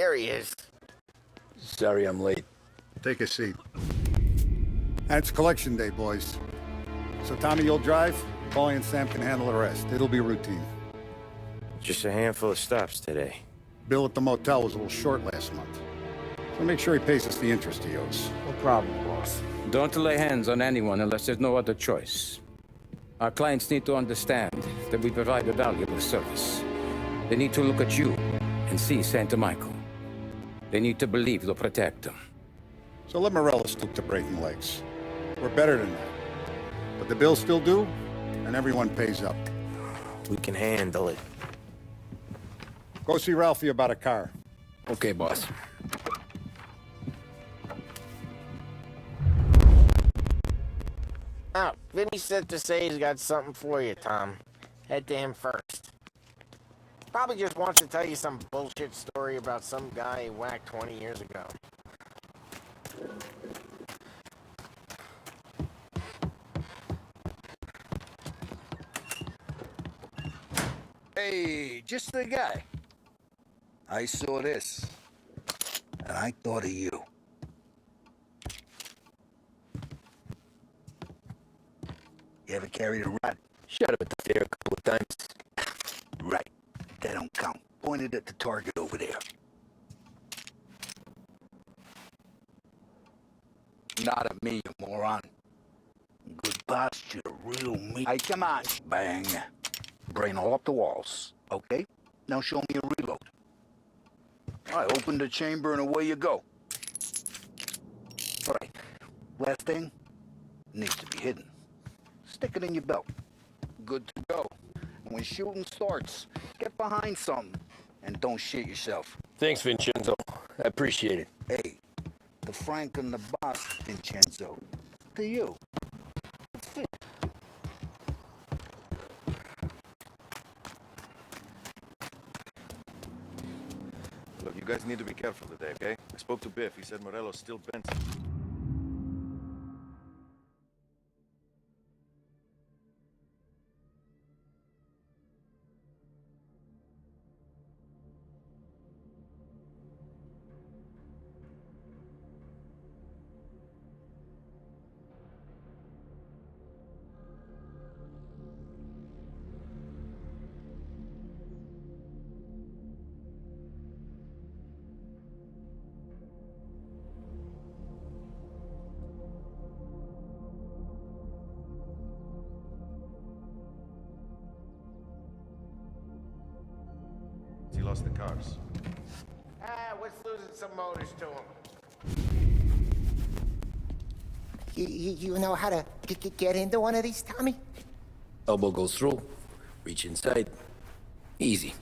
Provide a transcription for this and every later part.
Here he is. Sorry I'm late. Take a seat. And it's collection day, boys. So Tommy, you'll drive. Paulie and Sam can handle the rest. It'll be routine. Just a handful of stops today. Bill at the motel was a little short last month. So make sure he pays us the interest he owes. No problem, boss. Don't lay hands on anyone unless there's no other choice. Our clients need to understand that we provide a valuable service. They need to look at you and see Santa Michael. They need to believe you'll protect them. So let Morella stoop to breaking legs. We're better than that. But the bill's still due, and everyone pays up. We can handle it. Go see Ralphie about a car. Okay, boss. Oh, Vinny said to say he's got something for you, Tom. Head to him first. Probably just wants to tell you some bullshit story about some guy he whacked 20 years ago. Hey, just the guy. I saw this, and I thought of you. You ever carried a rod? Shot him at the fair a couple of times. Right. That don't count. Pointed at the target over there. Not at me, you moron. Good posture, real meat. Hey, come on. Bang. Brain all up the walls. Okay? Now show me a reload. All right, open the chamber and away you go. All right. Last thing. Needs to be hidden. Stick it in your belt. Good to go. And when shooting starts, get behind something. And don't shit yourself. Thanks, Vincenzo. I appreciate it. Hey, the Frank and the boss, Vincenzo. To you. Look, you guys need to be careful today, okay? I spoke to Biff. He said Morello's still bent. He lost the cars. What's losing some motors to him? You know how to get into one of these, Tommy? Elbow goes through. Reach inside. Easy.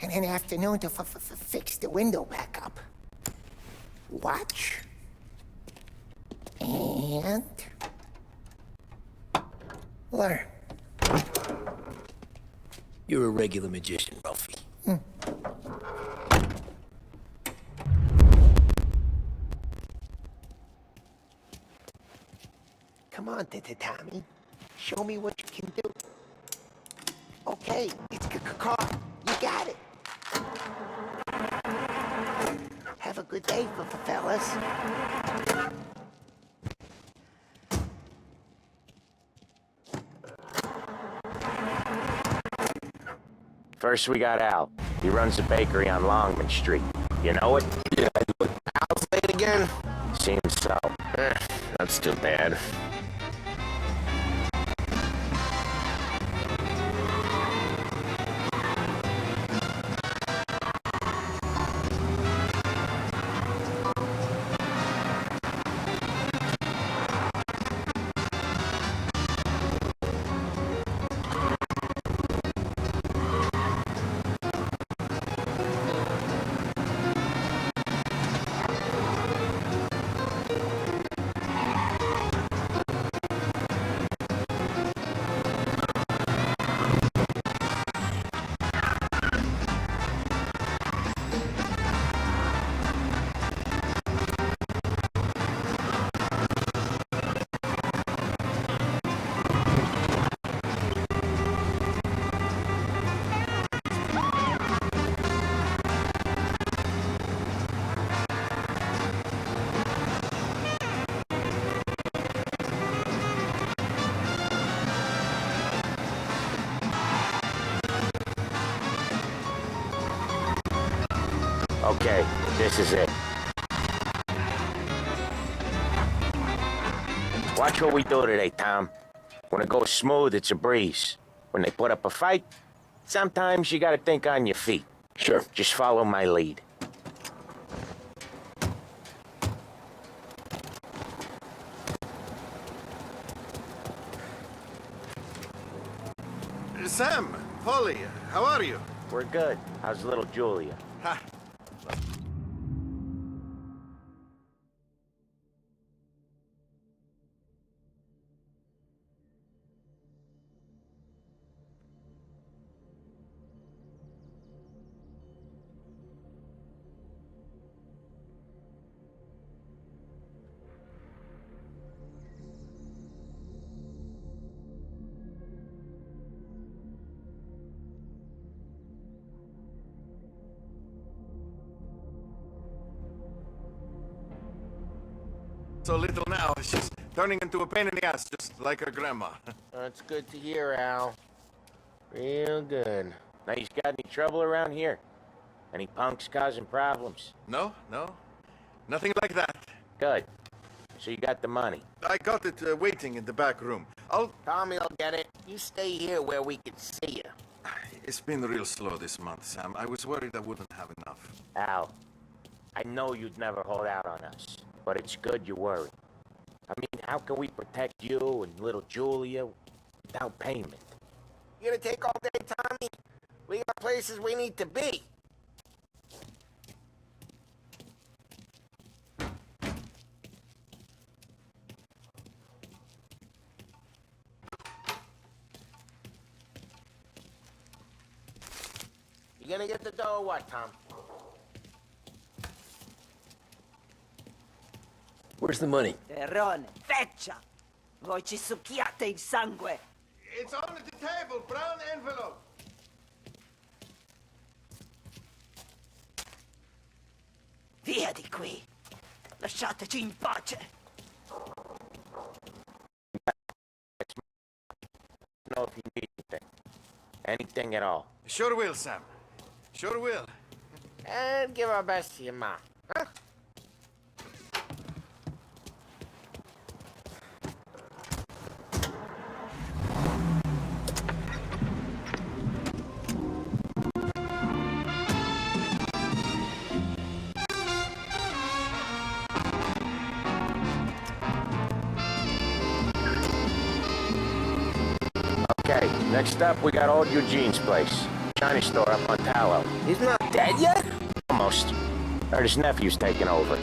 And an afternoon to fix the window back up. Watch. And... learn. You're a regular magician, Ralphie. Come on, Tommy. Show me what you can do. Okay, it's a car. You got it. Have a good day, fellas. First we got Al. He runs a bakery on Longman Street. You know it? Yeah, I do it. Al's late again? Seems so. That's too bad. Okay, this is it. Watch what we do today, Tom. When it goes smooth, it's a breeze. When they put up a fight, sometimes you gotta think on your feet. Sure. Just follow my lead. Sam, Polly, how are you? We're good. How's little Julia? Ha. So little now, she's turning into a pain in the ass, just like her grandma. That's good to hear, Al. Real good. Now, you got any trouble around here? Any punks causing problems? No, nothing like that. Good. So you got the money. I got it waiting in the back room. Tommy will get it. You stay here where we can see you. It's been real slow this month, Sam. I was worried I wouldn't have enough. Al, I know you'd never hold out on us, but it's good you worry. I mean, how can we protect you and little Julia without payment? You gonna take all day, Tommy? We got places we need to be. You gonna get the dough or what, Tom? Where's the money? Terrone, feccia! Voi ci succhiate il sangue! It's on the table, brown envelope. Via di qui! Lasciateci in pace! Know if you need anything at all. Sure will, Sam. Sure will. And give our best to your mom, huh? Okay, next up, we got old Eugene's place. China store up on Tallow. He's not dead yet? Almost. Heard his nephew's taking over.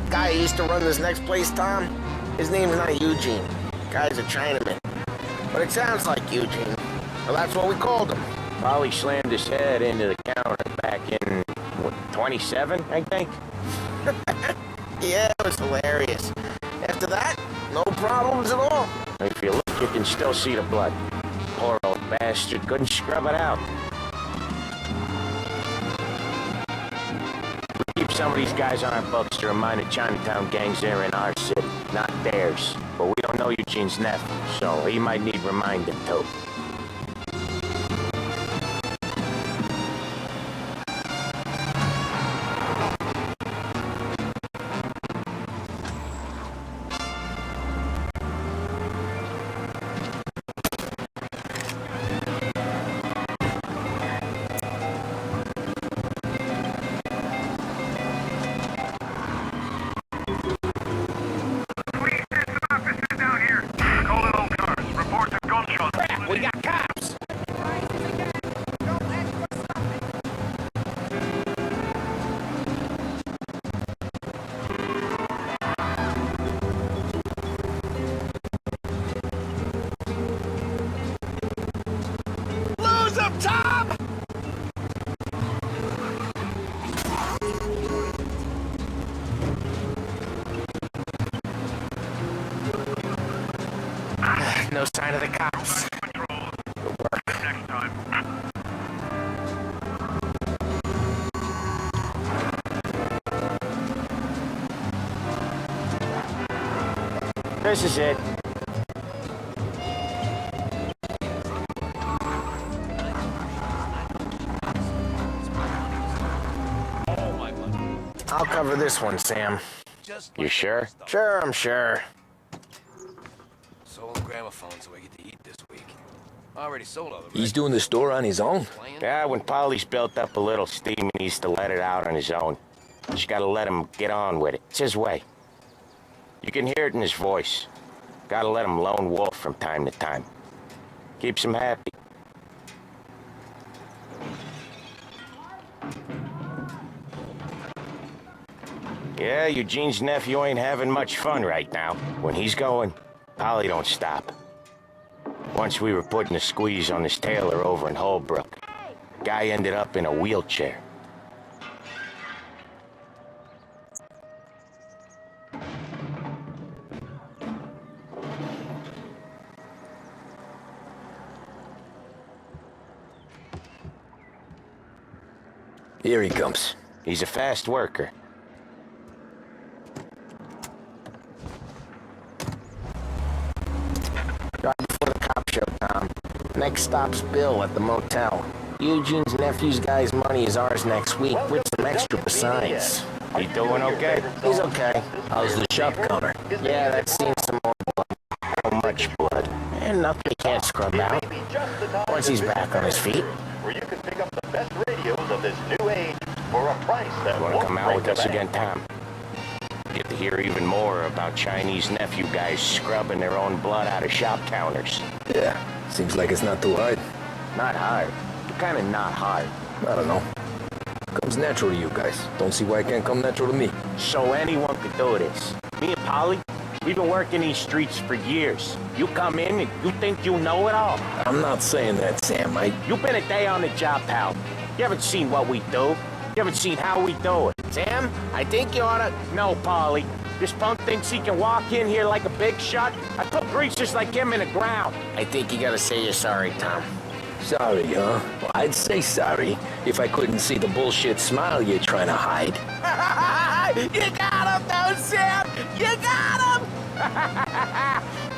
Guy who used to run this next place, Tom, his name's not Eugene. Guy's a Chinaman. But it sounds like Eugene. Well, that's what we called him. Probably slammed his head into the counter back in, what, 27, I think? Yeah, it was hilarious. After that, no problems at all. If you look, you can still see the blood. Poor old bastard couldn't scrub it out. We keep some of these guys on our books to remind the Chinatown gangs they're in our city, not theirs. But we don't know Eugene's nephew, so he might need reminding too. We got cops! Lose him, Tom! No sign of the cops. This is it. I'll cover this one, Sam. You sure? Sure, I'm sure. Sold gramophone so I get to eat this week. Already sold all the rest. He's doing the store on his own? Yeah, when Polly's built up a little steam, he needs to let it out on his own. Just gotta let him get on with it. It's his way. You can hear it in his voice. Gotta let him lone wolf from time to time. Keeps him happy. Yeah, Eugene's nephew ain't having much fun right now. When he's going, Polly don't stop. Once we were putting a squeeze on this tailor over in Holbrook. Guy ended up in a wheelchair. Here he comes. He's a fast worker. Right before the cop show, Tom. Next stop's Bill at the motel. Eugene's nephew's guy's money is ours next week, with some extra besides. He doing okay? He's okay. How's the shop counter? Yeah, that's seen some more blood. How much blood? And nothing he can't scrub out. Once he's back on his feet. Where you can pick up the best radios of this new age for a price that Wanna won't come out break with the us bank. again, Tom? Get to hear even more about Chinese nephew guys scrubbing their own blood out of shop counters. Yeah, seems like it's not too hard. Not hard. Kinda not hard. I don't know. Comes natural to you guys. Don't see why it can't come natural to me. So anyone could do this. Me and Polly, we've been working these streets for years. You come in and you think you know it all. I'm not saying that, Sam. You've been a day on the job, pal. You haven't seen what we do. You haven't seen how we do it. Sam, I think you oughta... No, Polly. This punk thinks he can walk in here like a big shot. I put greasers like him in the ground. I think you gotta say you're sorry, Tom. Sorry, huh? Well, I'd say sorry if I couldn't see the bullshit smile you're trying to hide. You got him, though, Sam! You got him!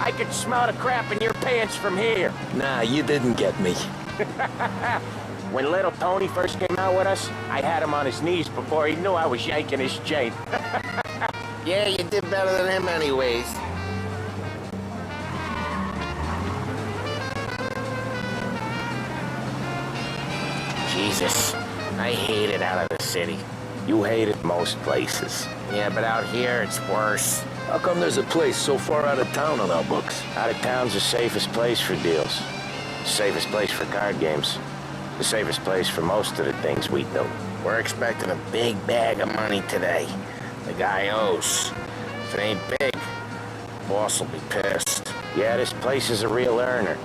I could smell the crap in your pants from here. Nah, you didn't get me. When little Tony first came out with us, I had him on his knees before he knew I was yanking his chain. Yeah, you did better than him anyways. Jesus, I hate it out of the city. You hate it most places. Yeah, but out here, it's worse. How come there's a place so far out of town on our books? Out of town's the safest place for deals. The safest place for card games. The safest place for most of the things we do. We're expecting a big bag of money today. The guy owes. If it ain't big, boss will be pissed. Yeah, this place is a real earner.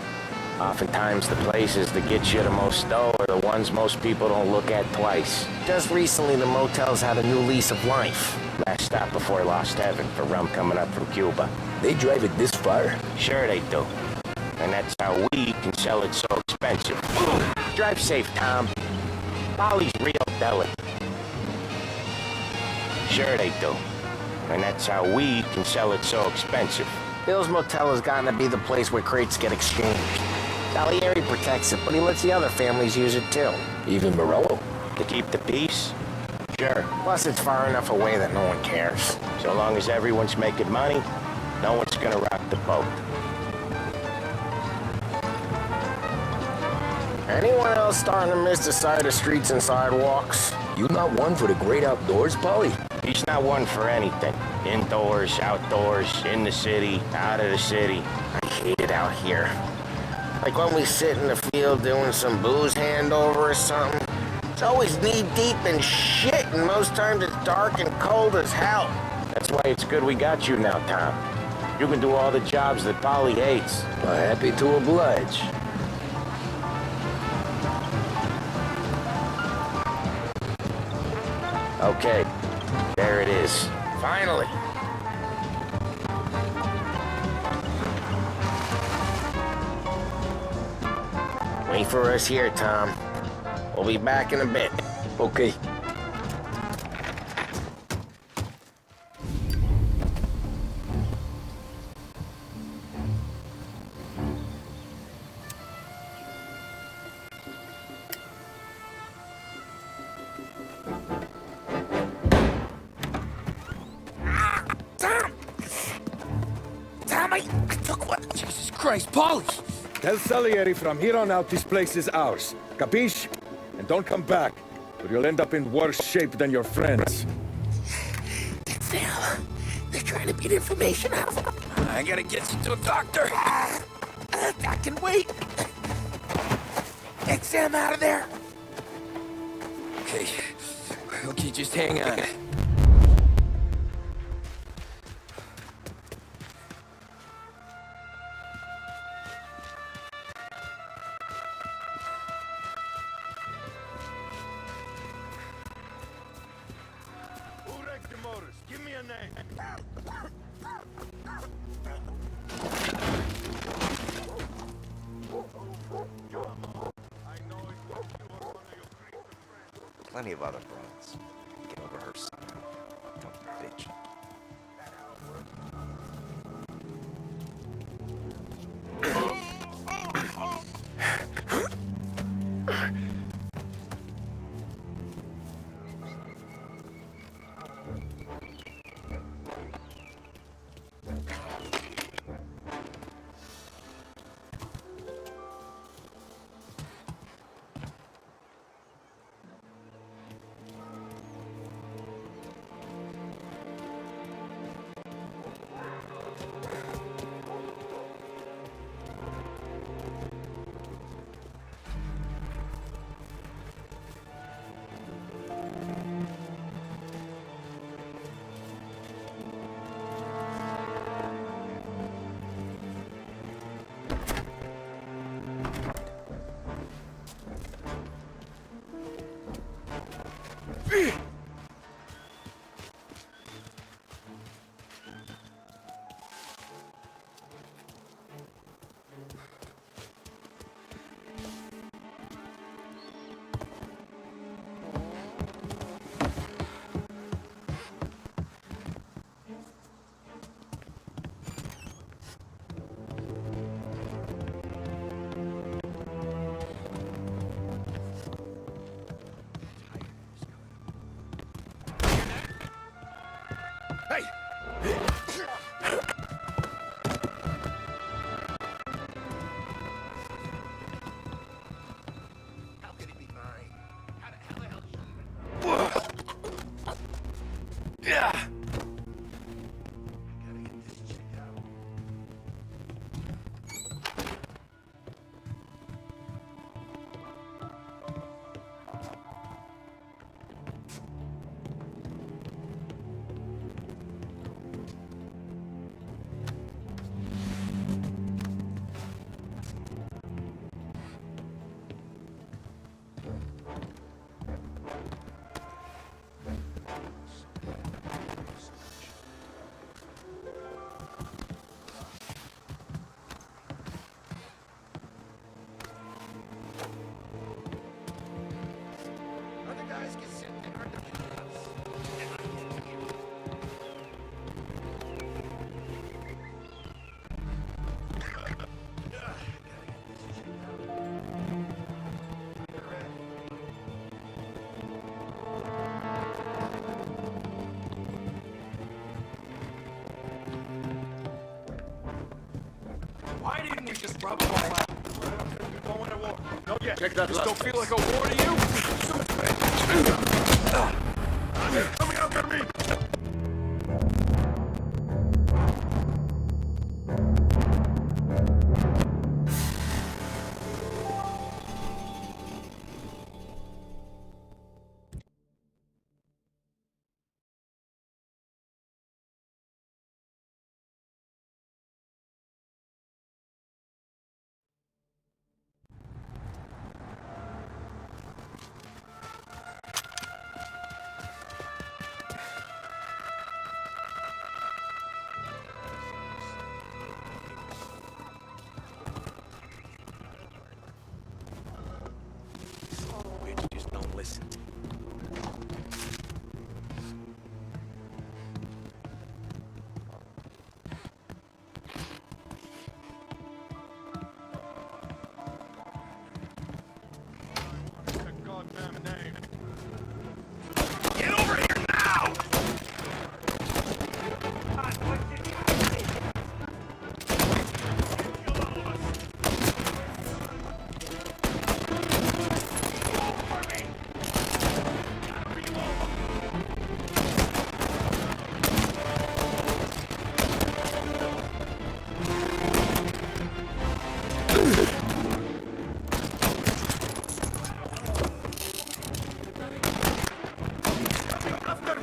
Oftentimes the places that get you the most dough are the ones most people don't look at twice. Just recently the motel's had a new lease of life. Last stop before Lost Heaven for rum coming up from Cuba. They drive it this far? Sure they do. And that's how we can sell it so expensive. Drive safe, Tom. Polly's real delicate. Sure they do. And that's how we can sell it so expensive. Bill's Motel has gotten to be the place where crates get exchanged. Salieri protects it, but he lets the other families use it too. Even Morello? To keep the peace? Sure. Plus it's far enough away that no one cares. So long as everyone's making money, no one's gonna rock the boat. Anyone else starting to miss the side of streets and sidewalks? You not one for the great outdoors, Polly? He's not one for anything. Indoors, outdoors, in the city, out of the city. I hate it out here. Like when we sit in the field doing some booze handover or something. It's always knee-deep in shit, and most times it's dark and cold as hell. That's why it's good we got you now, Tom. You can do all the jobs that Polly hates. Well, happy to oblige. Okay, there it is. Finally. Wait for us here, Tom. We'll be back in a bit. Okay. Jesus Christ, Paulie! Tell Salieri from here on out this place is ours. Capiche? And don't come back, or you'll end up in worse shape than your friends. Sam, they're trying to get information out of him. I gotta get you to a doctor. I can wait. Get Sam out of there. Okay. Okay, just hang on. Who wrecked the motors? Give me a name. Plenty of other broads. Get over her son. Don't bitch. Why didn't we just rub them all out? Not yet. Check that This last don't feel like a war to you? Coming after me!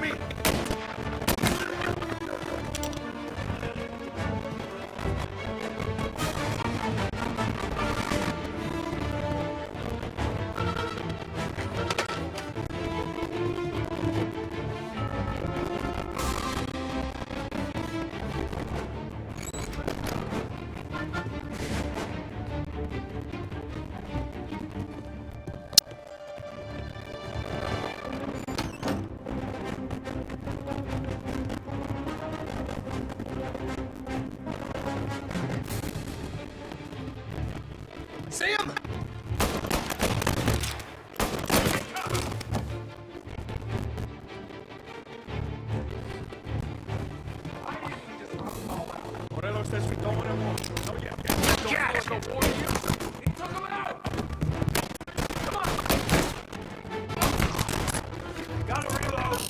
me! Sam! Morello says we don't want to war. Oh, yeah. Don't want to war here. He took him out! Come on! Gotta reload!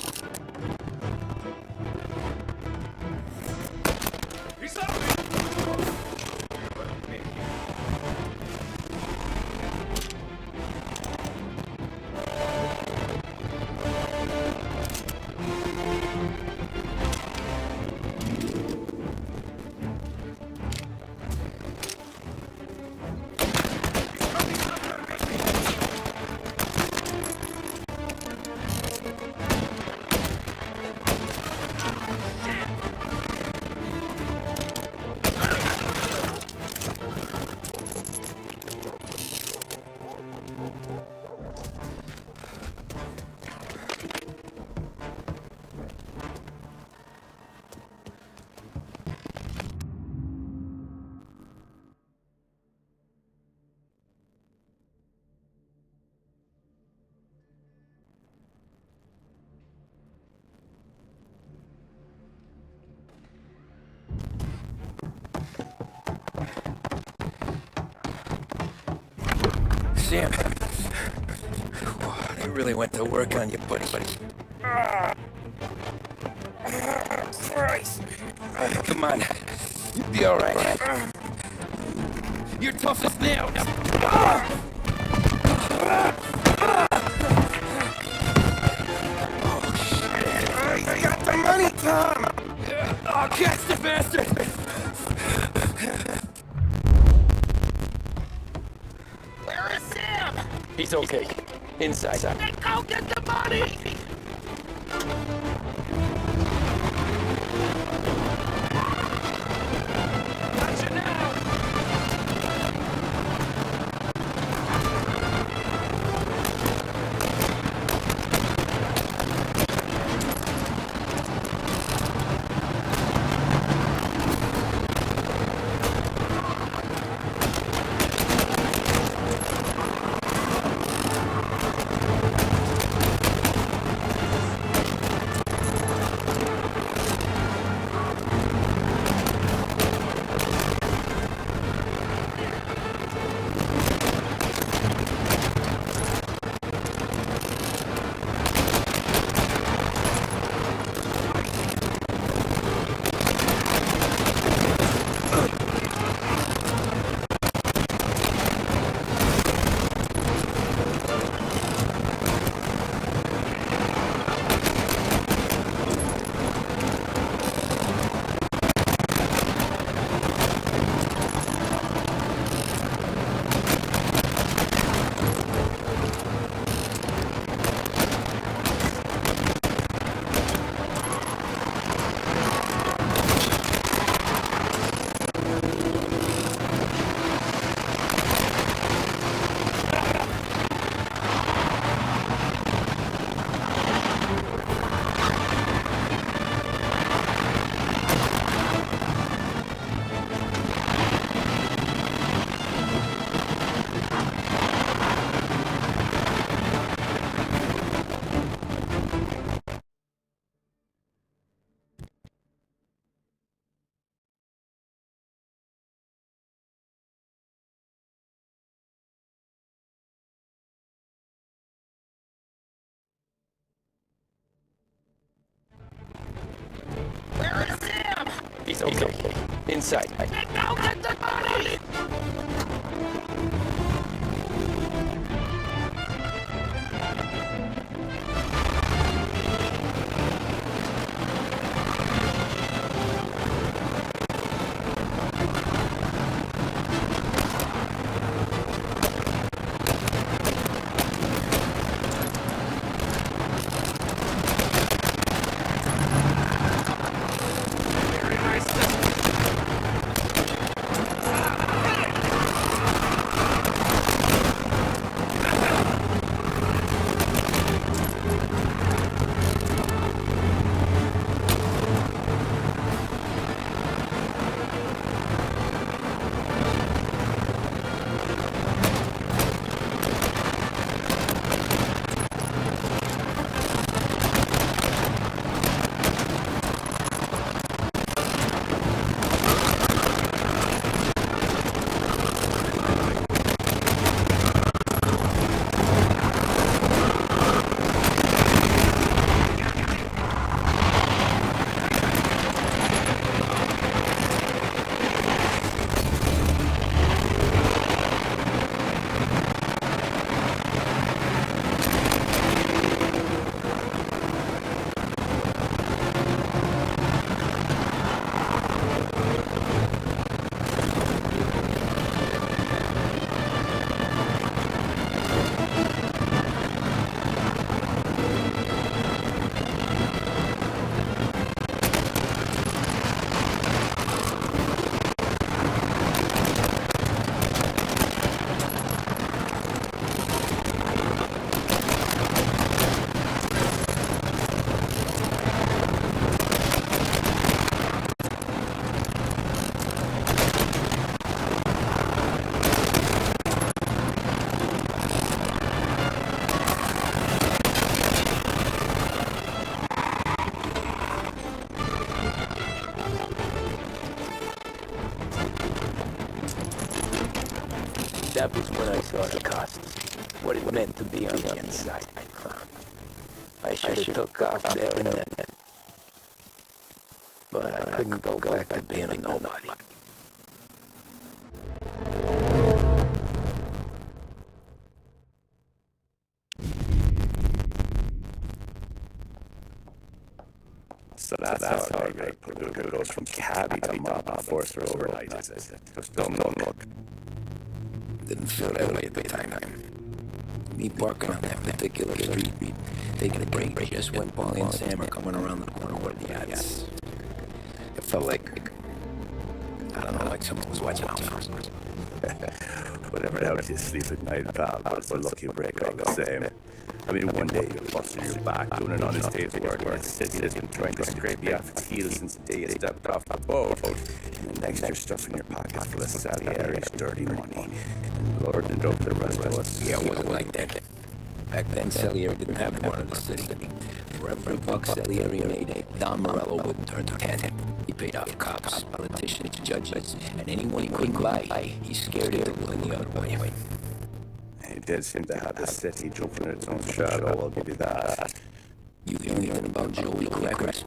He's on me! Sam, they really went to work on you, buddy. Christ. Come on, you'll be all right. You're tough as nails. Oh, shit. I got the money, Tom. I'll catch the bastard. Where is Sam? He's okay. Inside. Then go get the money! Gotcha now! He's okay. Inside. Then go get the money! That was when I saw the cost. What it meant to be on the inside. I should have took off there and then. But I couldn't go back to being a nobody. So that's how I get Corrida goes from cabbie to mob enforcer overnight, is it? Just don't look. Didn't feel that way at the time. Me parking on that particular street, taking a break just when Paulie and Sam are coming around the corner with the ads. It felt like, I don't know, like someone was watching out for us. Whatever helps you sleep at night, pal, but look, you break all the same. I mean, one day you're busting your back doing an honest day's work, and the city has been trying to scrape you off its heels since the day you stepped off the boat. And the next you're stuffing your pockets full of Salieri's dirty money. And Lord and dope the rest of us. Yeah, it wasn't like that. Back then, Salieri didn't have one in the city. For every buck Salieri made, Don Morello wouldn't turn to 10. He paid off cops, politicians, judges, and anyone he couldn't buy, he scared into looking the other way. He did seem to have the city jumping in its own shadow, I'll give you that. You hear anything about Joey Crackers?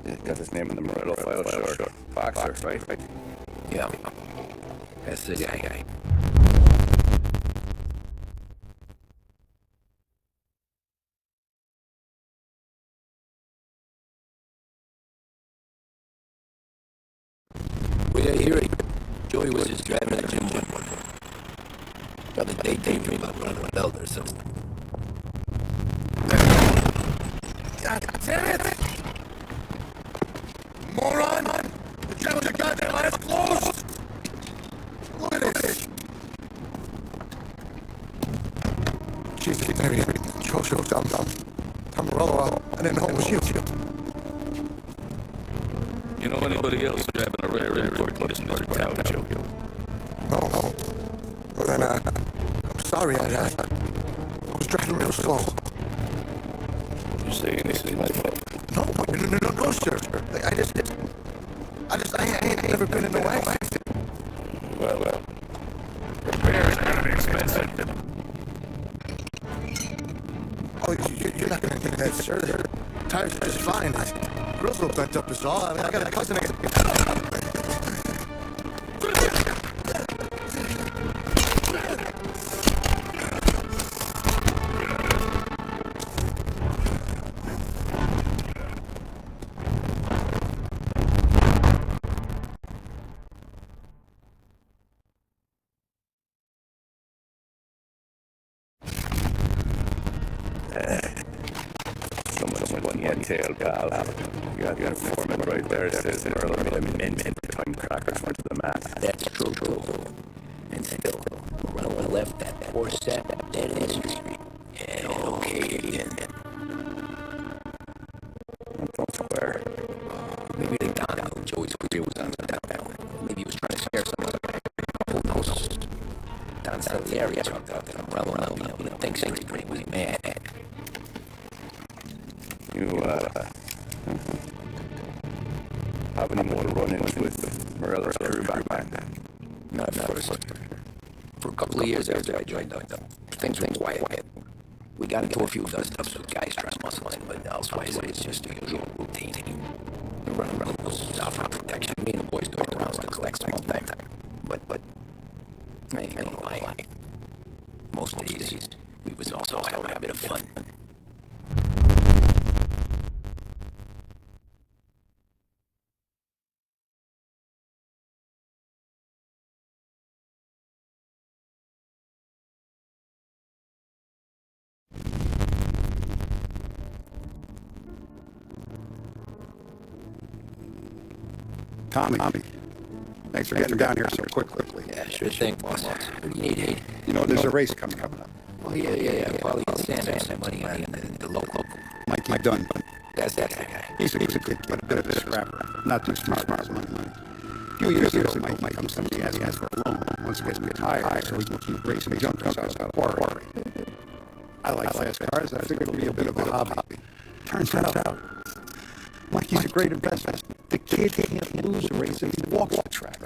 Yeah, got his name in the Morello file, sure. Boxer, right? Yeah. That's the guy. Way I hear it, Joey was just driving a gym one morning. Probably daydreaming about running a belt or something. God damn it! Moron! The gym with the goddamn eyes closed! Look at this! Jesus, Mary, Joe, Tom Morello, I didn't know it was you. You know anybody else driving a rare airport in this town, Joe? No. Well then, I'm sorry, I was driving real slow. You're saying this is my fault? No, sir. I ain't never been in no accident. Well. Repair is gonna be expensive. Oh, you're not gonna get that, sir. The tires are just fine. Grill's a little bent up is all. I mean, I got a cousin Someone's one yet tail, pal. You got your informant right there. It says Earl made amendment to time crackers went to the mat. That's true. And still, Morello left that poor set dead in the street. And okay again. Don't swear. Maybe they got out. Joey's career was on the down. Maybe he was trying to scare someone. Who knows? Don Salieri talked out that Morello now being a think street when he was mad. You, have any more run-ins with Morello's crew back then? Not at first. For a couple of years after I joined up, things were quiet. We got into a few dust-ups with guys trying to muscle in, but elsewise it's just the usual routine. We're running around those out for protection. Me and the boys go around to collect some time. But, I ain't gonna lie. Most days, we was also having a bit of fun. Tommy, thanks for getting down here so quickly. Yeah, sure thing, boss. What do you need? You know, there's a race coming up. Oh, yeah. Paulie and Sam have some money on the local. Mikey Dunn. That's that guy. He's a good kid, but a bit of a scrapper. Not too smart money. A few years ago, Mike comes to me asking for a loan. Once he gets retired, so he can keep racing junkers out of the quarry. I like fast cars. I figured it would be a bit of a hobby. Turns out, Mikey's a great investment. The kid can't lose a race if he walks the track.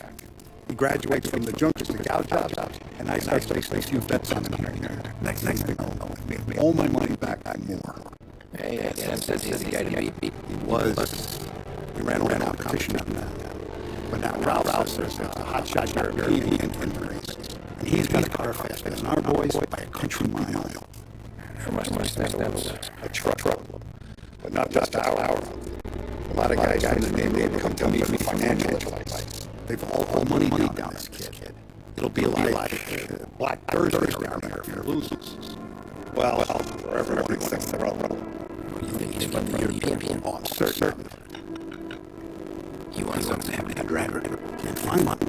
He graduates from the junkers to gal jobs, and I start placing a few bets on him here and there. Next thing I know, I made all my money back and more. Hey, Sam says he's the guy to beat. He was. We ran around competition on that. But now Ralph says there's a hotshot European in the race. And he's got a car faster than our boys by a country mile. How much that was? A truck. But not just our. A lot of guys from the neighborhood come to me for financial advice. They've all owed money down this kid. It'll be like Black Thursday down here if he loses. Well, for everyone except the Ralph. You think he's from the European? Oh, I'm certain. He wants something to happen to the driver. Can't find one.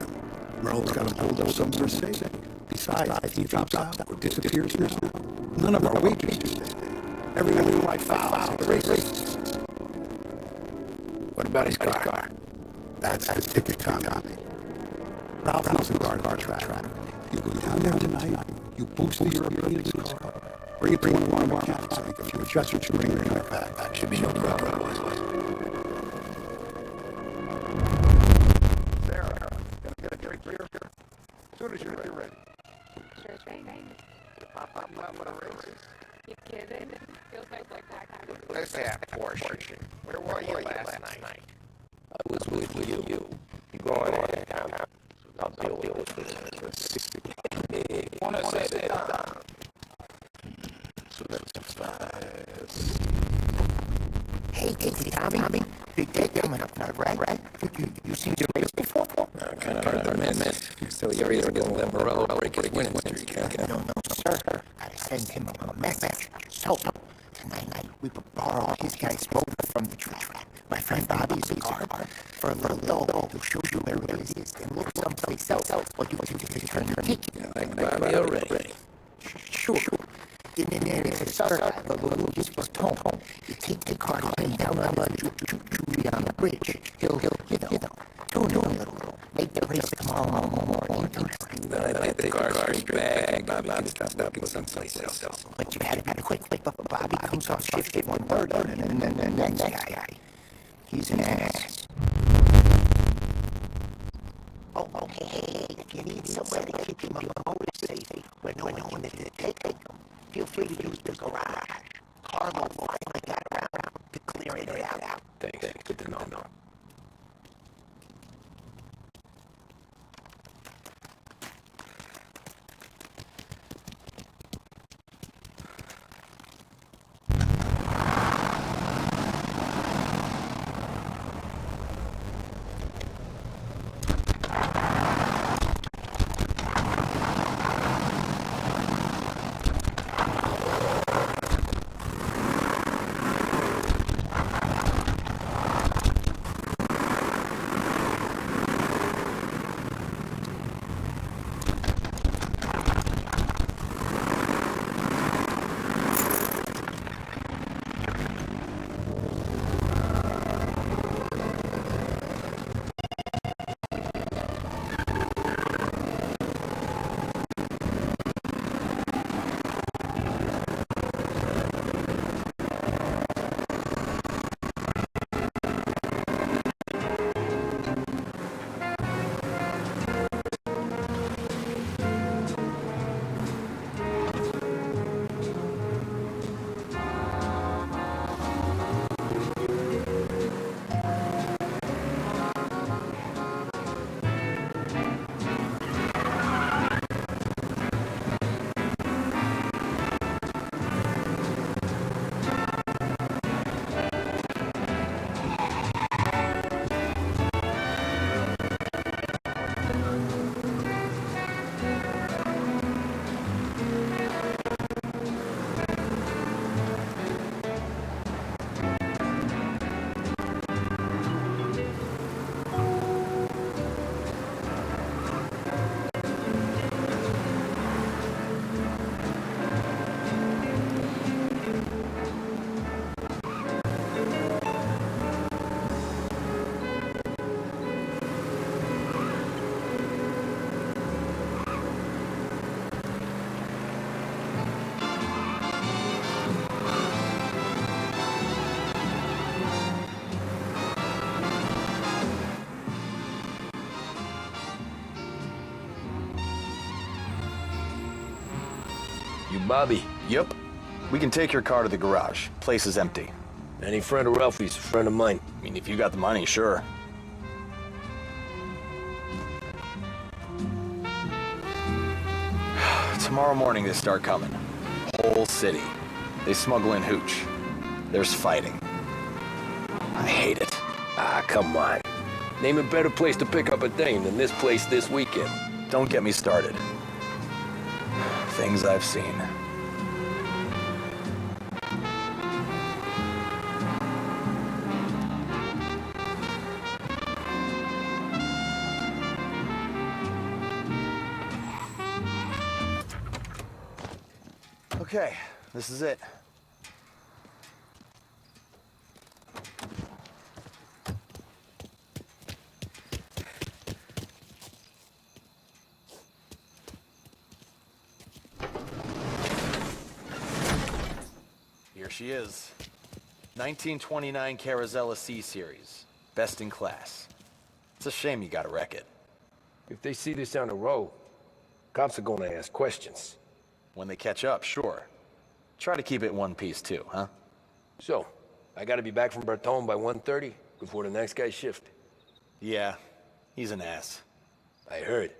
Ralph's got him hold up somewhere safe. Besides, if he drops out or disappears now, none of our wages are stay. Everyone will like fouls at the races. What about his car? That's the ticket, Tommy. Ralph knows the car track. You go down there tonight, you boost the European's car. Bring it to one of our mechanics. Make a few adjustments, you bring it right back. That Should be no problem. Sarah, gonna get a drink here? As soon as you're ready. Sure thing. Pop up with a race. You kidding? Feels like that. Let's have Porsche. Where were you last night? I was with you. You going in town? I'll deal with it. Wanna say that? So that's fast. Hey, Tommy. Big day coming up now, right? You seen the race before? Kind of miss. So you're either going to let Morello break his winning streak. No, sir. I send him a message. So, tonight we will borrow his guy's motor from the track. My friend Bobby's a car. For a little dough, he'll show you where it is and look someplace else. Or you can turn your ticket. Like Bobby already. Sure. And then there's a sucker, but Lucas was home. You take the car and down on the bridge. He'll tune a little. Make the race tomorrow morning. Then I take the car back. Bobby can stop looking someplace else. But you gotta be quick. Bobby comes off shift at 1:30, and then that guy, he's an ass. Oh, hey, if you need somewhere to keep your motor safe, when no one is to take them, feel free to use the garage. Carlo finally got around to clearing it out. Thanks. Good to know. Bobby. Yep. We can take your car to the garage. Place is empty. Any friend of Ralphie's, a friend of mine. I mean, if you got the money, sure. Tomorrow morning they start coming. Whole city. They smuggle in hooch. There's fighting. I hate it. Ah, come on. Name a better place to pick up a dame than this place this weekend. Don't get me started. Things I've seen. Okay, this is it. Here she is. 1929 Carazella C Series. Best in class. It's a shame you gotta wreck it. If they see this on the road, cops are gonna ask questions. When they catch up, sure. Try to keep it one piece too, huh? So, I gotta be back from Bertone by 1:30 before the next guy's shift. Yeah, he's an ass. I heard.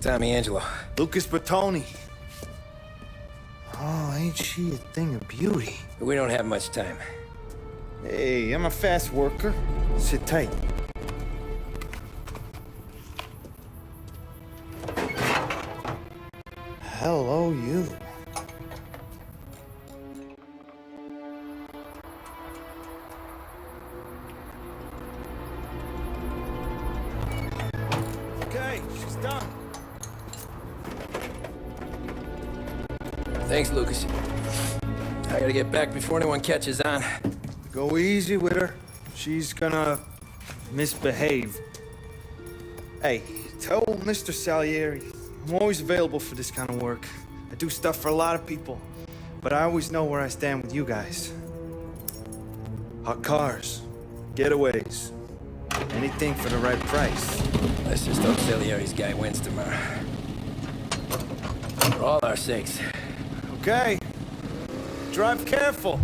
Tommy Angelo. Lucas Bertoni. Oh, ain't she a thing of beauty? We don't have much time. Hey, I'm a fast worker. Sit tight. Hello, you. Okay, she's done. Thanks, Lucas. I gotta get back before anyone catches on. Go easy with her. She's gonna misbehave. Hey, tell Mr. Salieri I'm always available for this kind of work. I do stuff for a lot of people, but I always know where I stand with you guys. Hot cars, getaways, anything for the right price. Let's just hope Salieri's guy wins tomorrow. For all our sakes. Okay. Drive careful.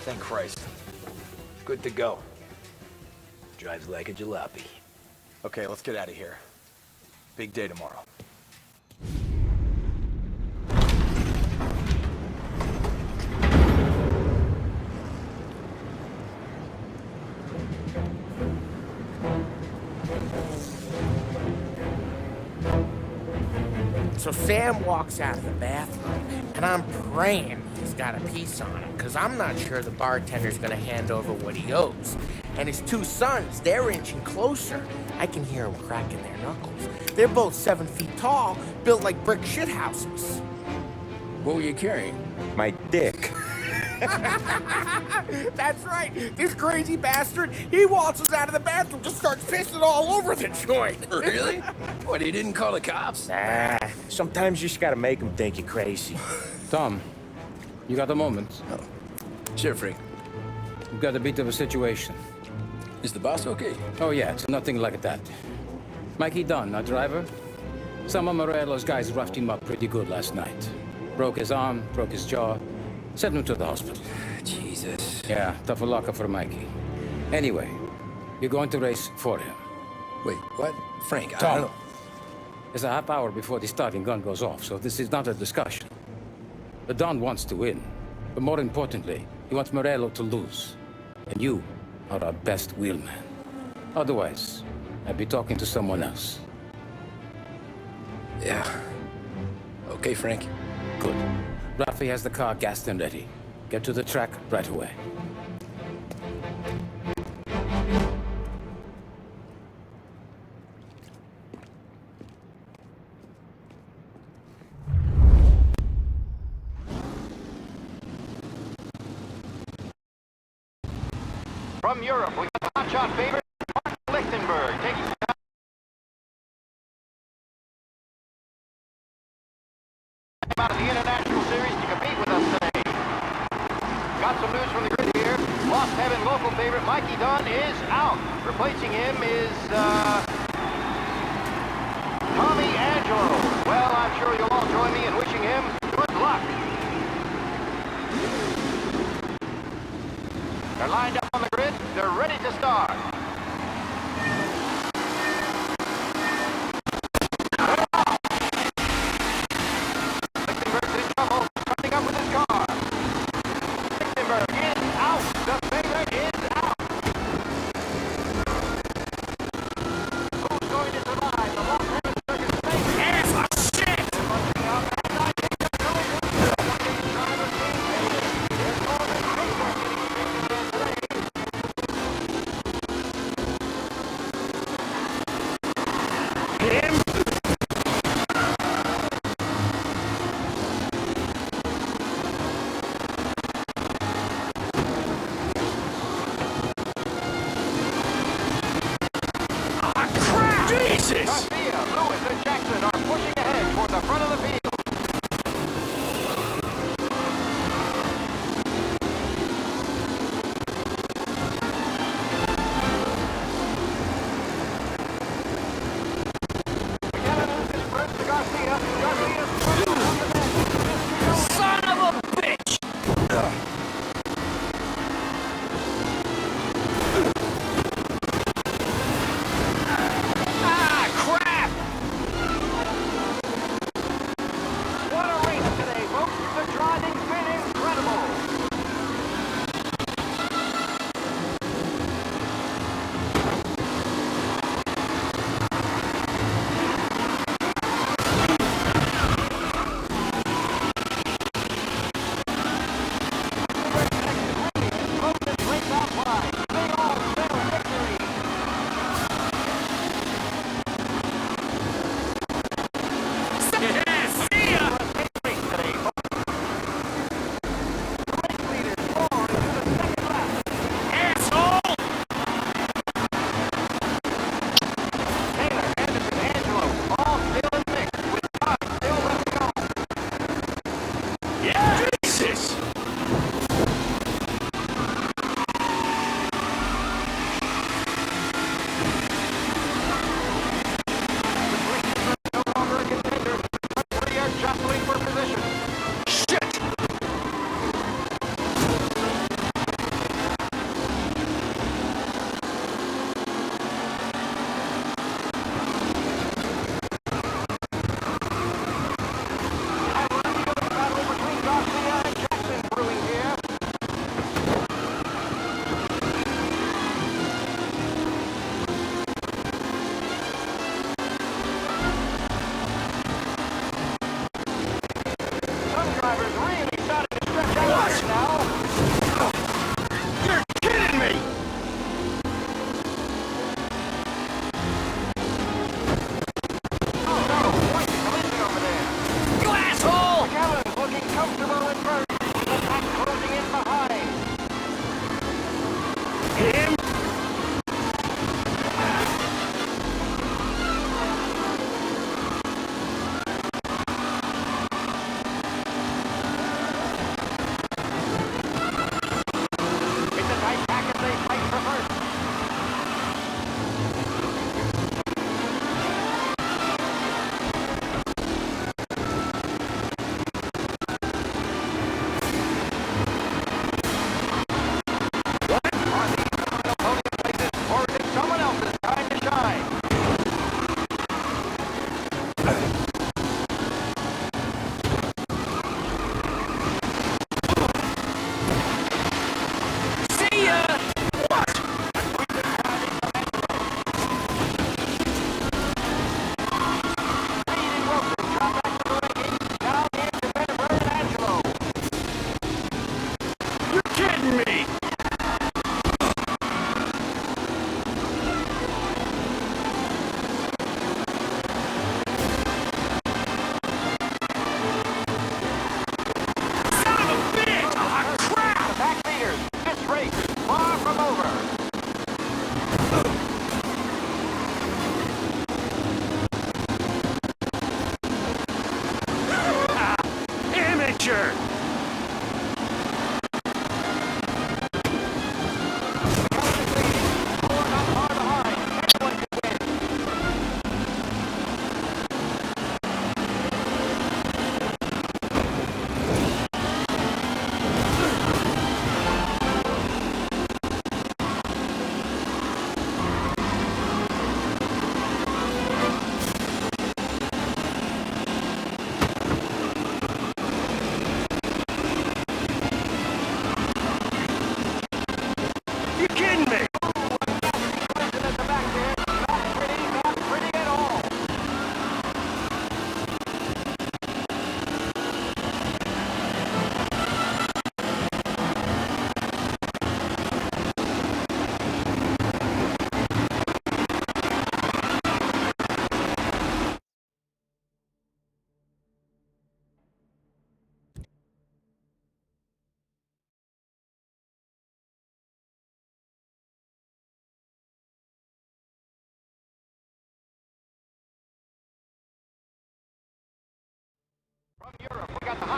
Thank Christ. Good to go. Drives like a jalopy. Okay, let's get out of here. Big day tomorrow. So Sam walks out of the bathroom, and I'm praying he's got a piece on him, because I'm not sure the bartender's gonna hand over what he owes. And his two sons, they're inching closer. I can hear them cracking their knuckles. They're both 7 feet tall, built like brick shithouses. What were you carrying? My dick. That's right. This crazy bastard, he waltzes out of the bathroom, just starts pissing all over the joint. Really? What, he didn't call the cops? Nah, sometimes you just gotta make them think you're crazy. Tom, you got a moment? Oh. Sure, Frank. We've got a bit of a situation. Is the boss okay? Oh, yeah, it's nothing like that. Mikey Dunn, our driver. Some of Morello's guys roughed him up pretty good last night. Broke his arm, broke his jaw. Sent him to the hospital. Jesus. Yeah, tough luck for Mikey. Anyway, you're going to race for him. Wait, what? Frank, I Tom, don't... There's a half hour before the starting gun goes off, so this is not a discussion. The Don wants to win, but more importantly, he wants Morello to lose. And you are our best wheelman. Otherwise, I'd be talking to someone else. Yeah. Okay, Frank. Good. Rafi has the car gassed and ready. Get to the track right away. From Europe, we got the hotshot favorite, Martin Lichtenberg, taking out of the International Series to compete with us today. Got some news from the grid here. Lost Heaven local favorite Mikey Dunn is out. Replacing him is Tommy Angelo. Well, I'm sure you'll all join me in wishing him good luck. They're lined up on the grid. They're ready to start. Lichtenberg's in trouble, coming up with his car. Lichtenberg is out. The favorite is out. Who's going to survive the Los Angeles Circus State? Yes, oh, shit! Punching out, and I think they're going to driver team. There's Corbin Baker getting straight to the lane.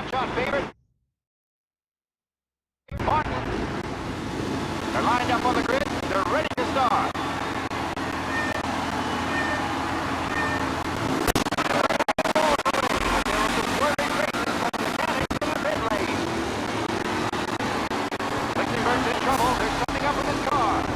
shot favorite. Martin. They're lined up on the grid. They're ready to start. Lichtenberg's in trouble. There's something up with his car.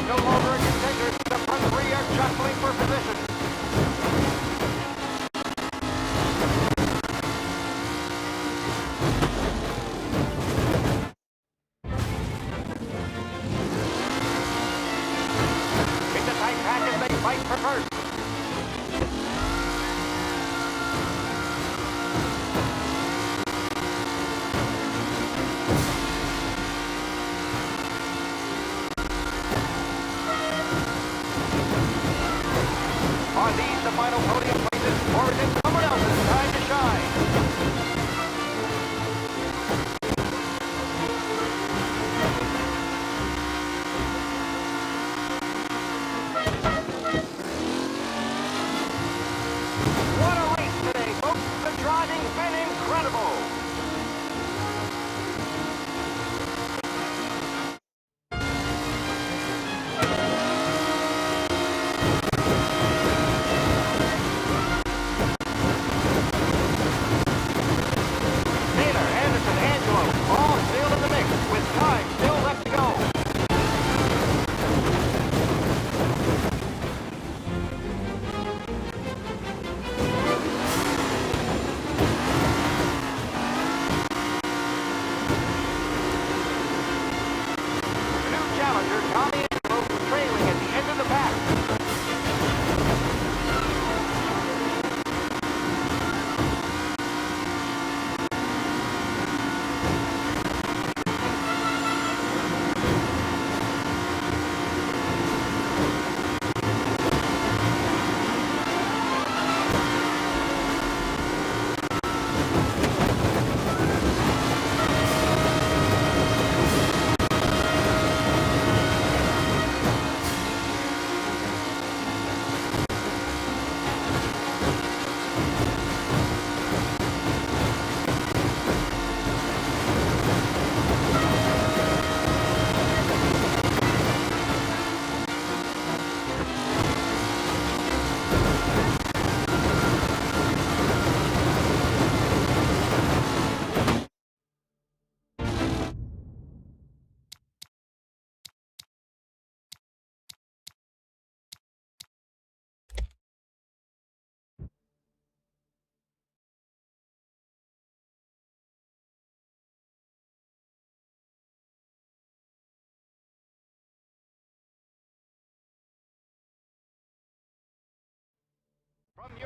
No longer a contender.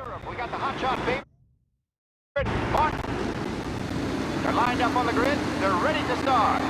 Europe, we got the hotshot favorite. Mark. They're lined up on the grid. They're ready to start.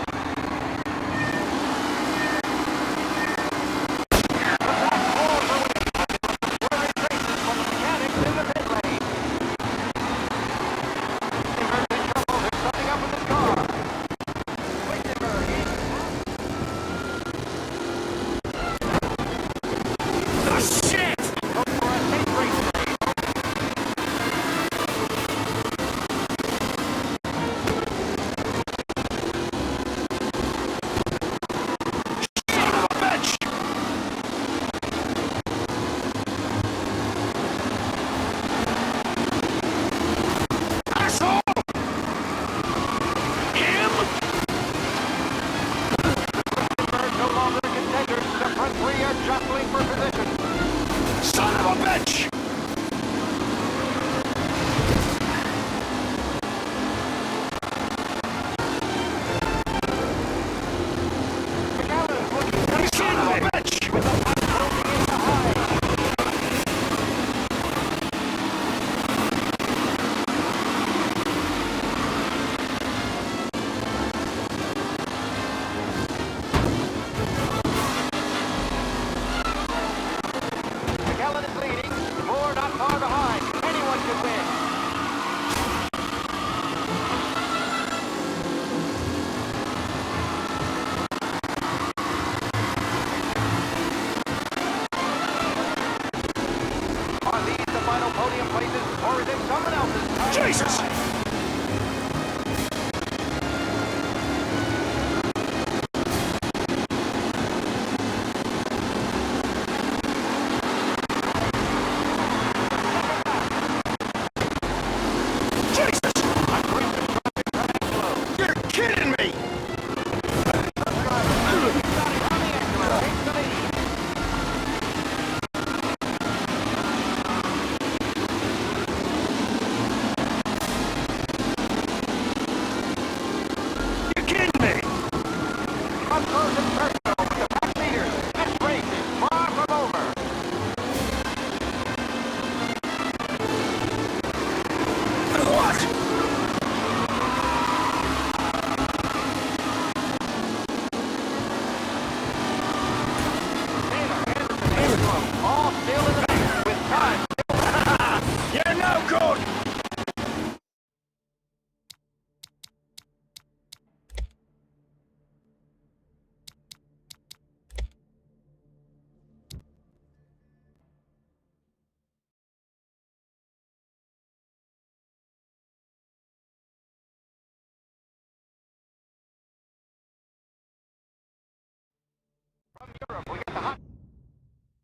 Europe, we got the hot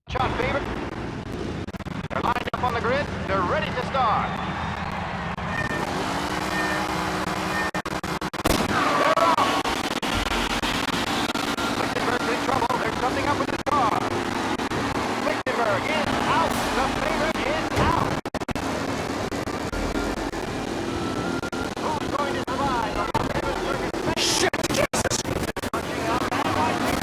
shot favorite. They're lined up on the grid. They're ready to start. They're off. Lichtenberg's in trouble. There's something up with his car. Lichtenberg is out. The favorite is out. Who's going to survive the Mafia circuit? Shit, Jesus! Punching up that white.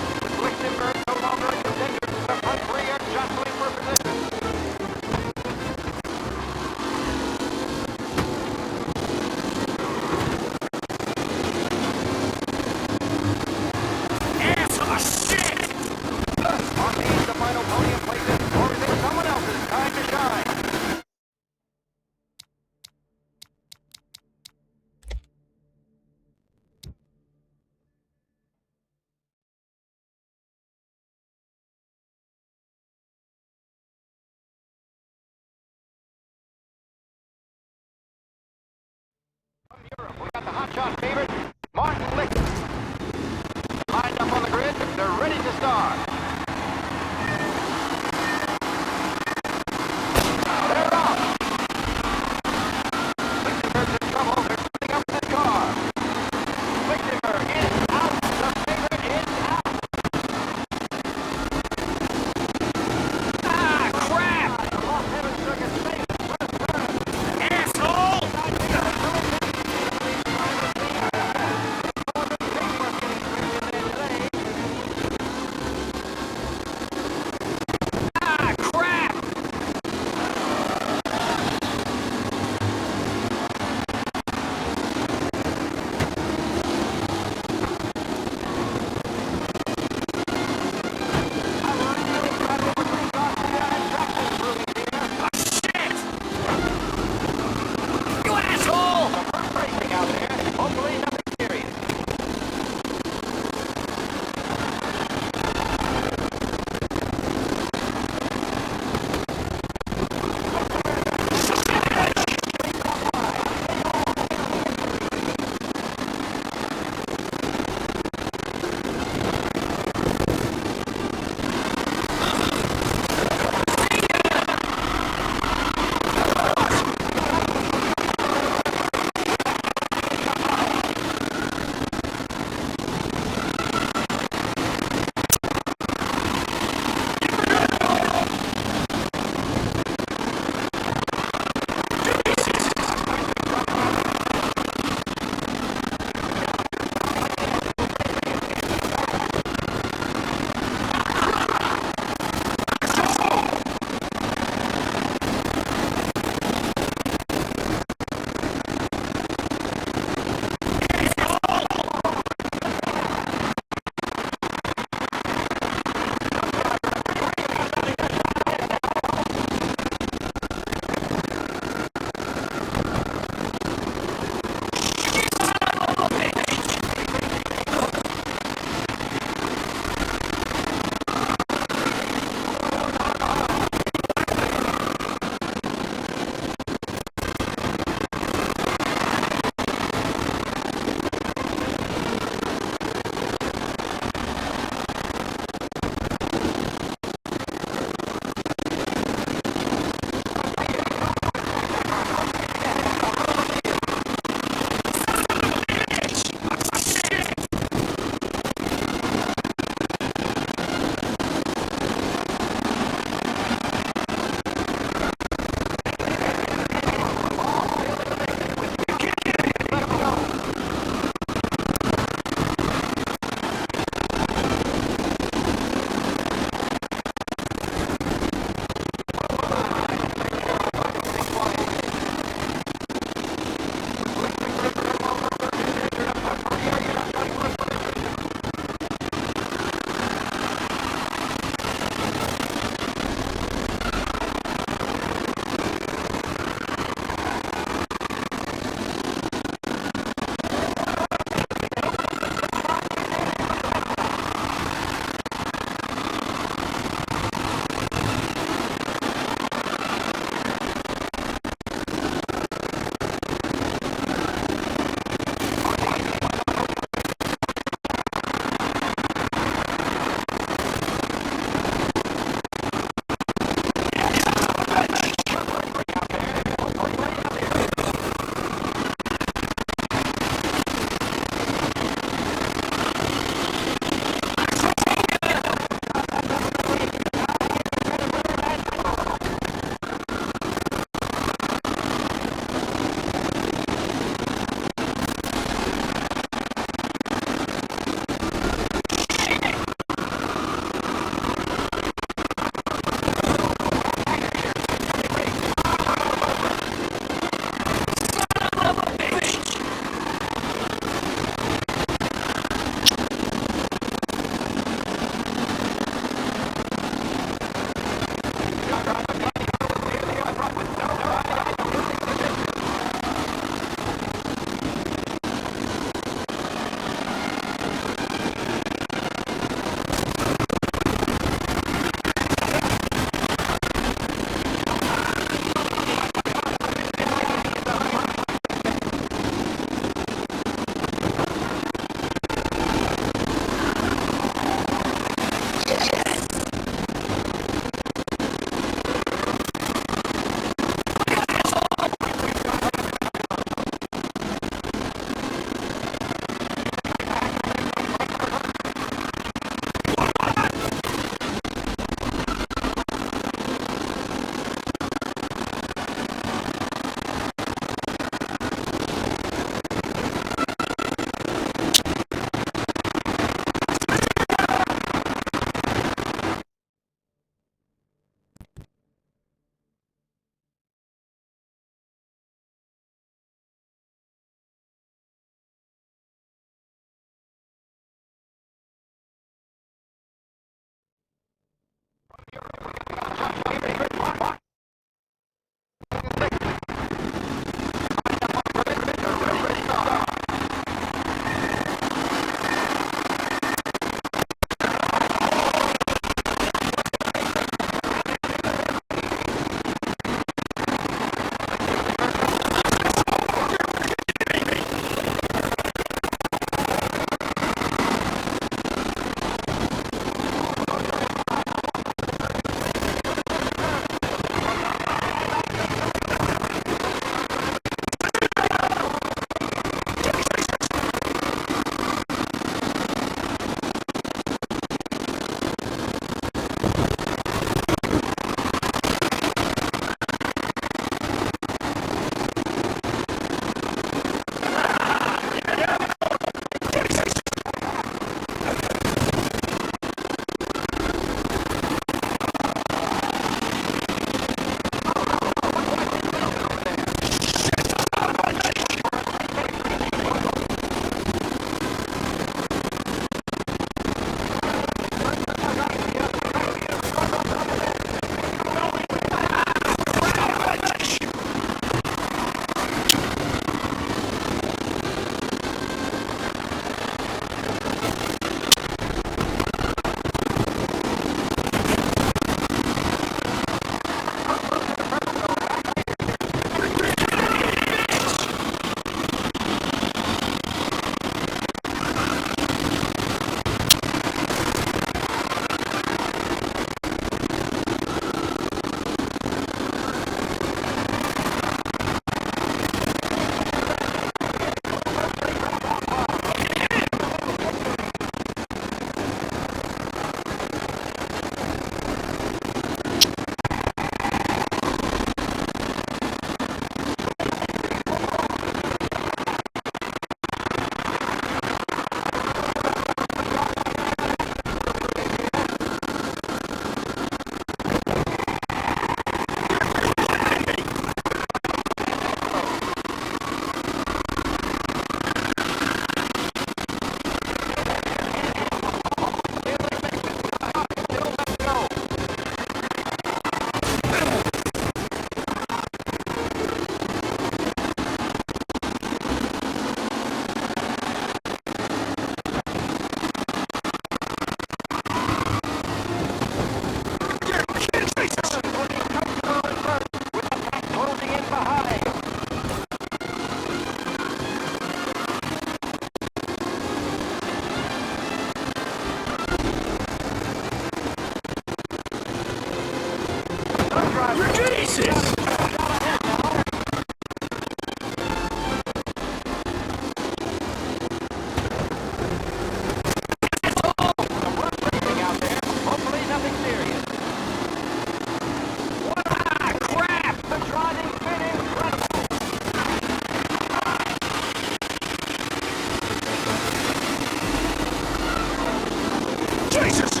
Jesus!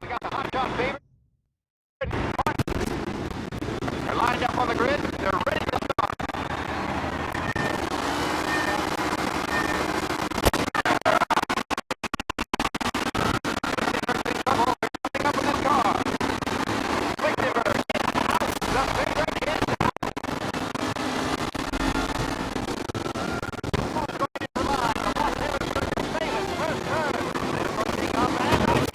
We got the hot shot favorite. They're lined up on the grid. They're ready to start. Coming up in this car. Quick reverse. The favorite is out. Who's going to survive? The Lost Heaven famous first turn. They're approaching up and out.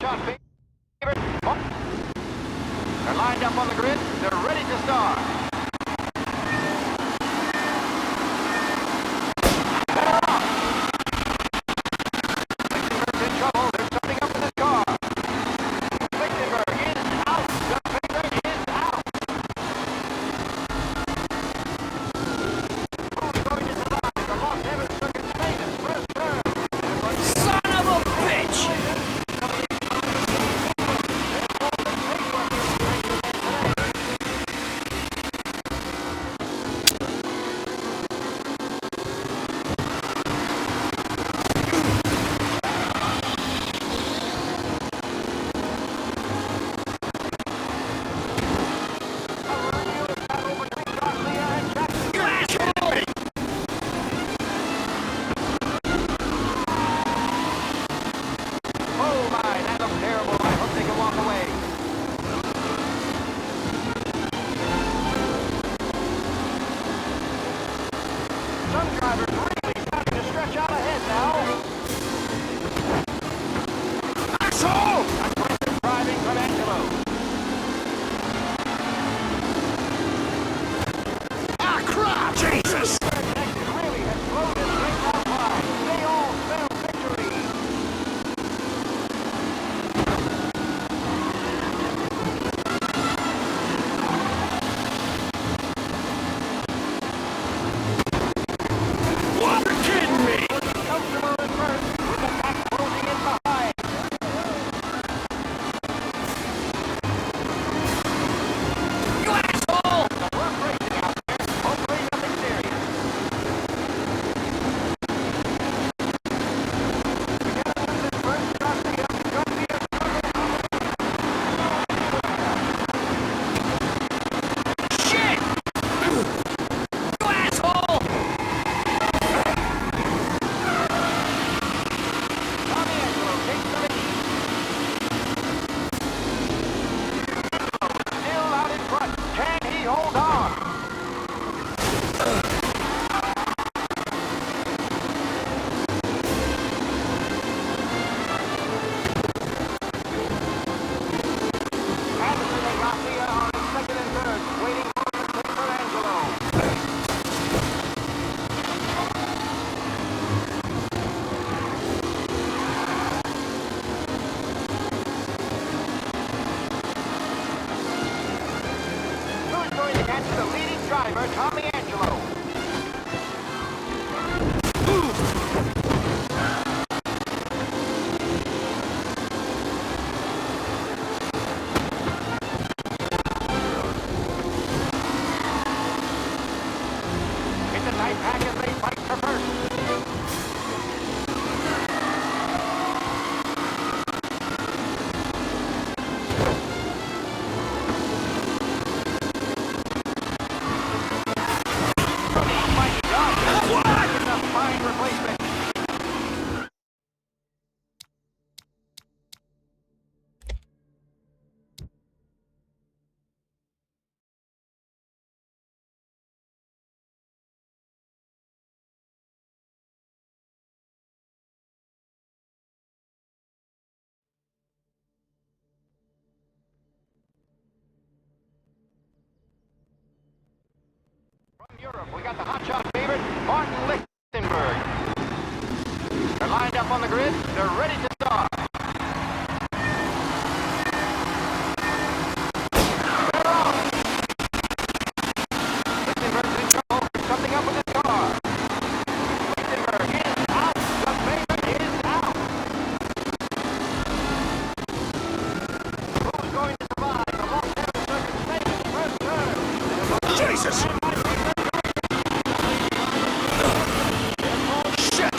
hotshot favorite. They're lined up on the grid. They're ready to start. They're off. Lichtenberg's in trouble. There's something up with his car. Lichtenberg is out. The favorite is out. Who's going to survive the Lost Heaven Circuit's famous first turn? Son of a bitch! Oh my, that looks terrible. I hope they can walk away. Some drivers really starting to stretch out ahead now. Asshole! Aggressive driving from Angelo. Ah, crap! Jesus! Really has slowed this race out wide. They all spell victory. What? You're kidding me! Comfortable at first, with the pack closing in behind. You asshole! The rough racing out there. Hopefully nothing serious. Shit! You asshole! Tommy Angelo takes the lead. Still out in front. Can he hold on? Anderson and Mafia are in second and third, waiting for the take for Angelo. Who's going to catch the leading driver, Tommy Angelo? It's a tight pack as they fight for first. Mighty dog. What? It's a fine replacement. From Europe, we got the hotshot favorite, Martin Lichtenberg. They're lined up on the grid. They're ready to start. They're off. Lichtenberg's in trouble. There's something up with his car. Lichtenberg is out. The favorite is out. Who's going to survive the Lost Heaven Circuit's famous first turn? Jesus! Shit!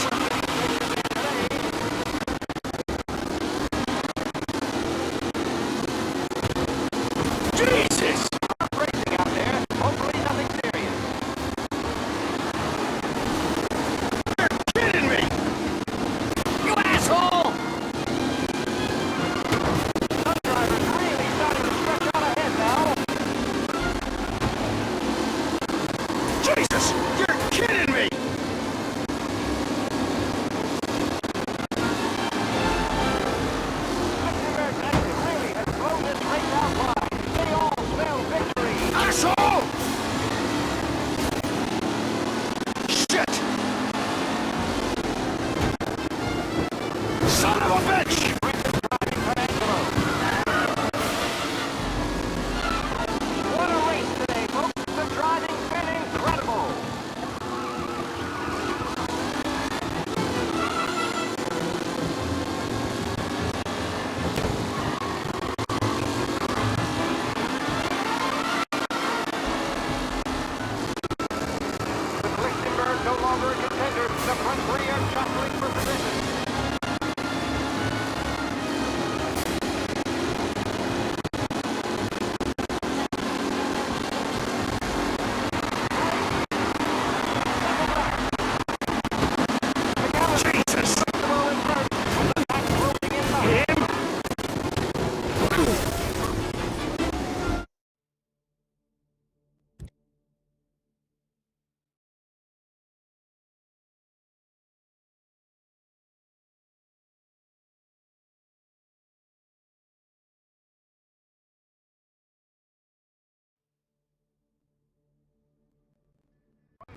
jostling for position.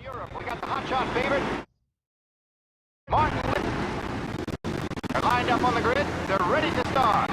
Europe, we got the hotshot favorite, Martin. They're lined up on the grid. They're ready to start.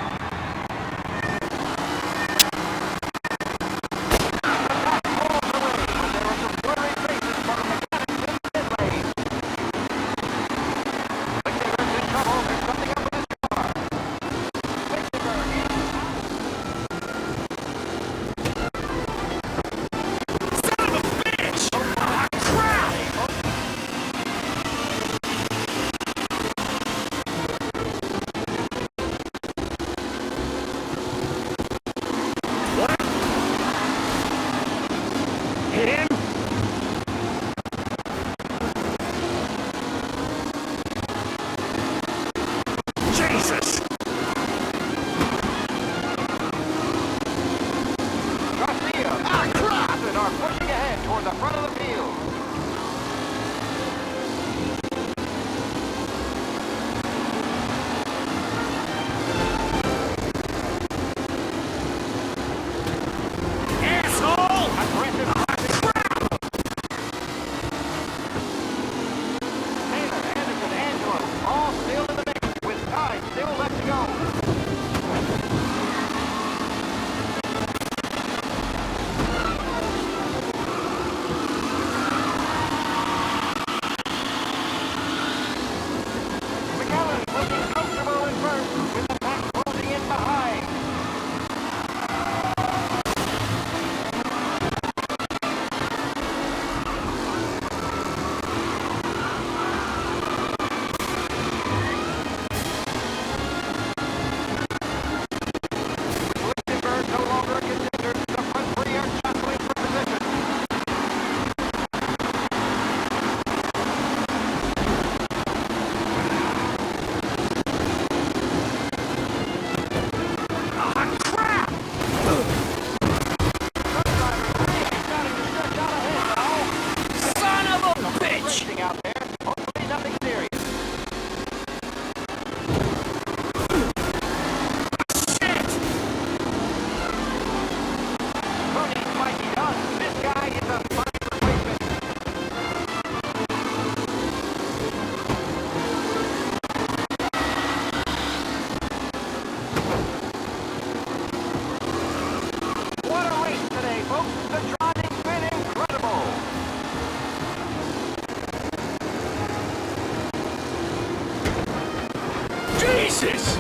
Jesus!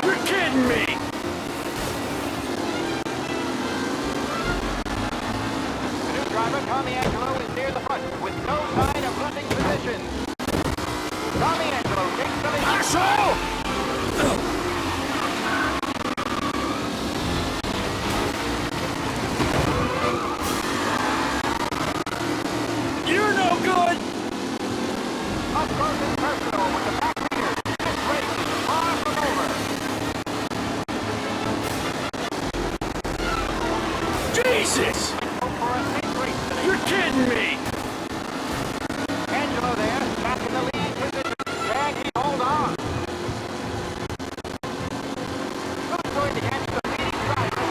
You're kidding me! The new driver, Tommy Angelo, is near the front with no sign of losing position. Tommy Angelo takes the lead. Asshole! You're no good! Up close and personal with the back leader. This race is far from over. Jesus! You're kidding me! Angelo there, back in the lead position. Can he hold on? Who's going to catch the leading driver?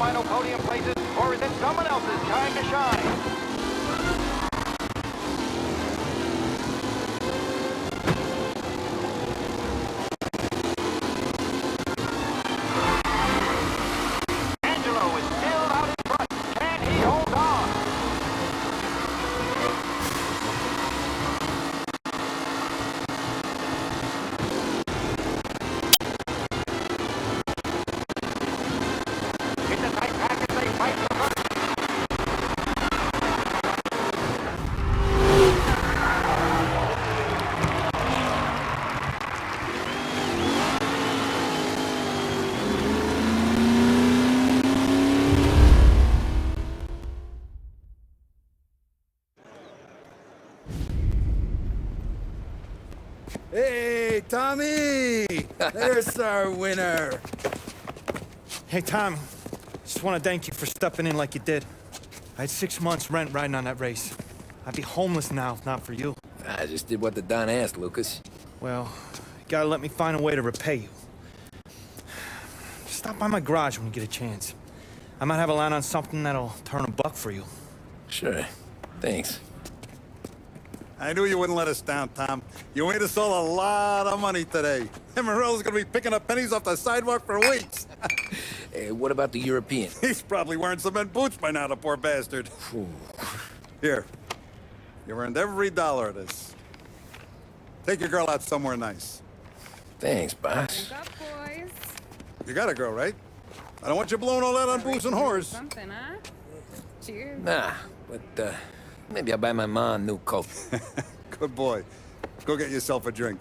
final podium places, or is it someone else's time to shine? Angelo is still out in front. Can he hold on? It's a tight pack as they fight for first. Hey, Tommy! There's our winner. Hey, Tom. Just want to thank you for stepping in like you did. I had 6 months rent riding on that race. I'd be homeless now if not for you. I just did what the Don asked, Lucas. Well, you gotta let me find a way to repay you. Stop by my garage when you get a chance. I might have a line on something that'll turn a buck for you. Sure. Thanks. I knew you wouldn't let us down, Tom. You made us all a lot of money today. Emerald's gonna be picking up pennies off the sidewalk for weeks. Hey, what about the European? He's probably wearing cement boots by now, the poor bastard. Here. You earned every dollar of this. Take your girl out somewhere nice. Thanks, boss. Drink up, boys. You got a girl, right? I don't want you blowing all that on booze and whores. Something, huh? Cheers. Nah, but, maybe I'll buy my mom a new coat. Good boy. Go get yourself a drink.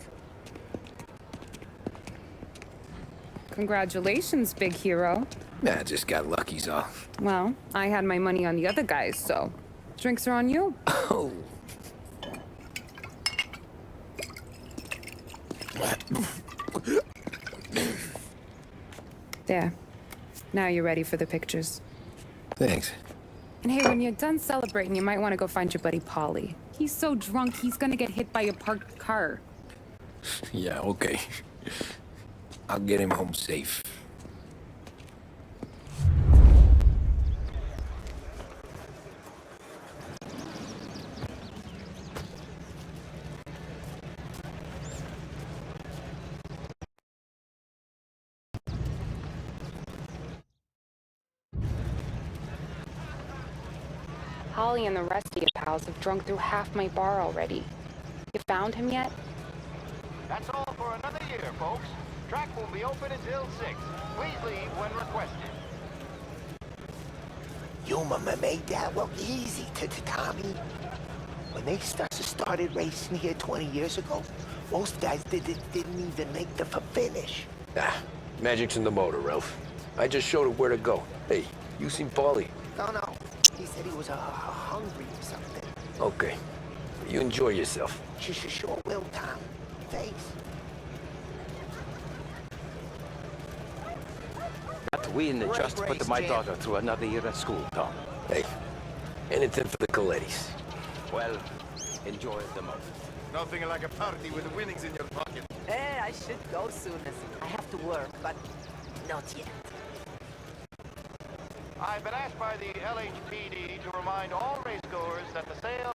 Congratulations, big hero. Nah, just got lucky's all. Well, I had my money on the other guys, so drinks are on you. Oh. There. Now you're ready for the pictures. Thanks. And hey, when you're done celebrating, you might want to go find your buddy Paulie. He's so drunk, he's gonna get hit by a parked car. Yeah, okay. I'll get him home safe. Holly and the rest of your pals have drunk through half my bar already. You found him yet? That's all for another year, folks. Track will be open until 6. Please leave when requested. You made that look easy to Tommy. When they started racing here 20 years ago, most guys didn't even make the finish. Ah, magic's in the motor, Ralph. I just showed it where to go. Hey, you seen Paulie? No. He said he was hungry or something. Okay. You enjoy yourself. Sure will, Tom. Thanks. But we in the just put my daughter through another year at school, Tom. Hey, anything for the Colettis. Well, enjoy the most. Nothing like a party with the winnings in your pocket. I should go soon as I have to work, but not yet. I've been asked by the LHPD to remind all racegoers that the sale